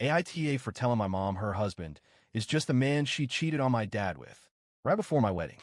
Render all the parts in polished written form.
AITA for telling my mom her husband is just the man she cheated on my dad with, right before my wedding.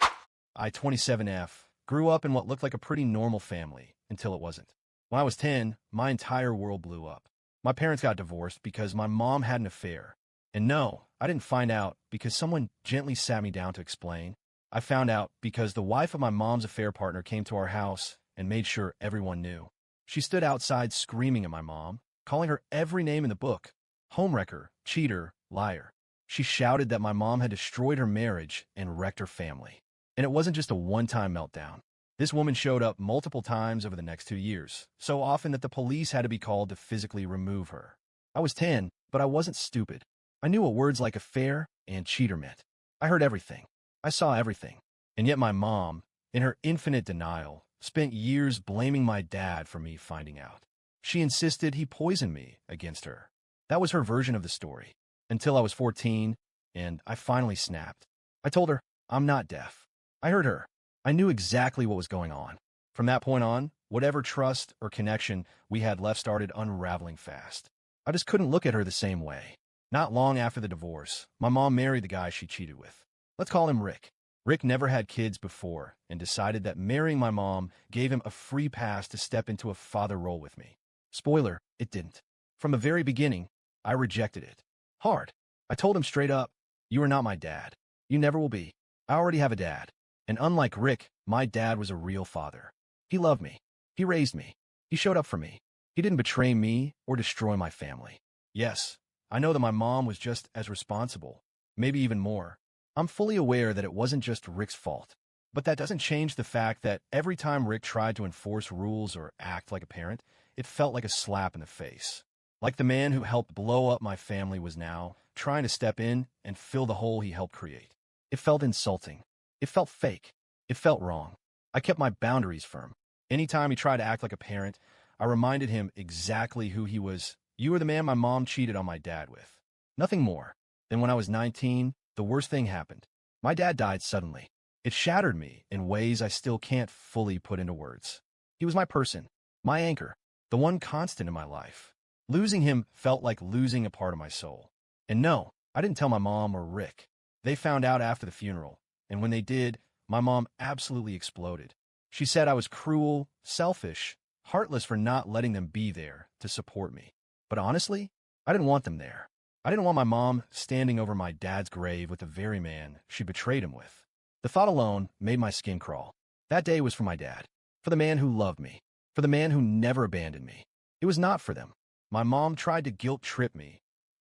I, 27F, grew up in what looked like a pretty normal family until it wasn't. When I was 10, my entire world blew up. My parents got divorced because my mom had an affair. And no, I didn't find out because someone gently sat me down to explain. I found out because the wife of my mom's affair partner came to our house and made sure everyone knew. She stood outside screaming at my mom, calling her every name in the book: homewrecker, cheater, liar. She shouted that my mom had destroyed her marriage and wrecked her family. And it wasn't just a one-time meltdown. This woman showed up multiple times over the next 2 years, so often that the police had to be called to physically remove her. I was 10, but I wasn't stupid. I knew what words like affair and cheater meant. I heard everything. I saw everything. And yet my mom, in her infinite denial, spent years blaming my dad for me finding out. She insisted he poisoned me against her. That was her version of the story. Until I was 14, and I finally snapped. I told her, I'm not deaf. I heard her. I knew exactly what was going on. From that point on, whatever trust or connection we had left started unraveling fast. I just couldn't look at her the same way. Not long after the divorce, my mom married the guy she cheated with. Let's call him Rick. Rick never had kids before and decided that marrying my mom gave him a free pass to step into a father role with me. Spoiler, it didn't. From the very beginning, I rejected it. Hard. I told him straight up, you are not my dad. You never will be. I already have a dad. And unlike Rick, my dad was a real father. He loved me. He raised me. He showed up for me. He didn't betray me or destroy my family. Yes, I know that my mom was just as responsible, maybe even more. I'm fully aware that it wasn't just Rick's fault. But that doesn't change the fact that every time Rick tried to enforce rules or act like a parent, it felt like a slap in the face. Like the man who helped blow up my family was now trying to step in and fill the hole he helped create. It felt insulting. It felt fake. It felt wrong. I kept my boundaries firm. Anytime he tried to act like a parent, I reminded him exactly who he was. You are the man my mom cheated on my dad with. Nothing more. Then when I was 19, the worst thing happened. My dad died suddenly. It shattered me in ways I still can't fully put into words. He was my person, my anchor, the one constant in my life. Losing him felt like losing a part of my soul. And no, I didn't tell my mom or Rick. They found out after the funeral, and when they did, my mom absolutely exploded. She said I was cruel, selfish, heartless for not letting them be there to support me. But honestly, I didn't want them there. I didn't want my mom standing over my dad's grave with the very man she betrayed him with. The thought alone made my skin crawl. That day was for my dad, for the man who loved me, for the man who never abandoned me. It was not for them. My mom tried to guilt-trip me,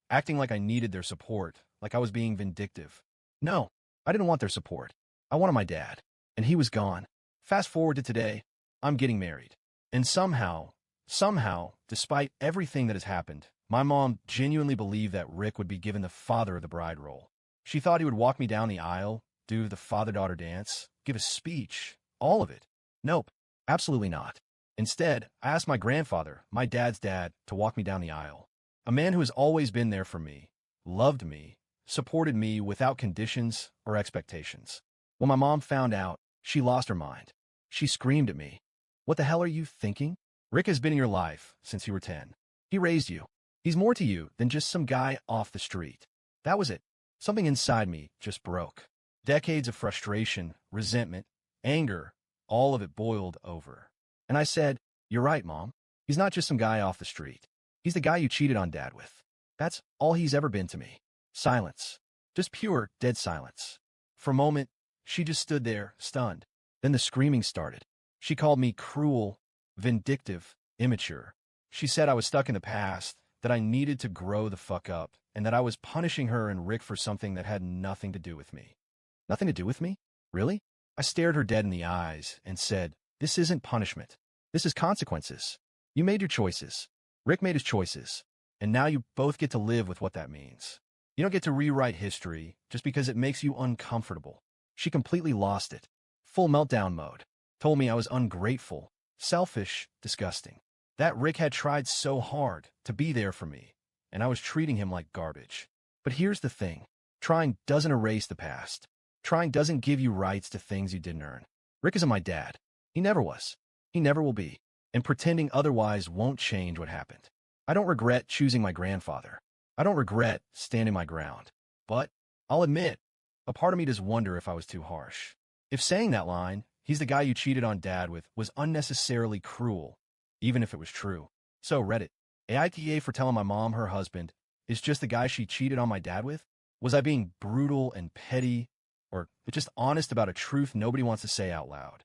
acting like I needed their support, like I was being vindictive. No, I didn't want their support. I wanted my dad, and he was gone. Fast forward to today, I'm getting married. And somehow, despite everything that has happened, my mom genuinely believed that Rick would be given the father of the bride role. She thought he would walk me down the aisle, do the father-daughter dance, give a speech, all of it. Nope, absolutely not. Instead, I asked my grandfather, my dad's dad, to walk me down the aisle. A man who has always been there for me, loved me, supported me without conditions or expectations. When my mom found out, she lost her mind. She screamed at me. What the hell are you thinking? Rick has been in your life since you were 10. He raised you. He's more to you than just some guy off the street. That was it. Something inside me just broke. Decades of frustration, resentment, anger, all of it boiled over. And I said, you're right, Mom. He's not just some guy off the street. He's the guy you cheated on Dad with. That's all he's ever been to me. Silence. Just pure, dead silence. For a moment, she just stood there, stunned. Then the screaming started. She called me cruel, vindictive, immature. She said I was stuck in the past, that I needed to grow the fuck up, and that I was punishing her and Rick for something that had nothing to do with me. Nothing to do with me? Really? I stared her dead in the eyes and said, this isn't punishment. This is consequences. You made your choices. Rick made his choices. And now you both get to live with what that means. You don't get to rewrite history just because it makes you uncomfortable. She completely lost it. Full meltdown mode. Told me I was ungrateful, selfish, disgusting. That Rick had tried so hard to be there for me, and I was treating him like garbage. But here's the thing. Trying doesn't erase the past. Trying doesn't give you rights to things you didn't earn. Rick isn't my dad. He never was. He never will be. And pretending otherwise won't change what happened. I don't regret choosing my grandfather. I don't regret standing my ground, but I'll admit, a part of me does wonder if I was too harsh. If saying that line, "He's the guy you cheated on dad with," was unnecessarily cruel, even if it was true. So Reddit, AITA for telling my mom her husband is just the guy she cheated on my dad with? Was I being brutal and petty, or just honest about a truth nobody wants to say out loud?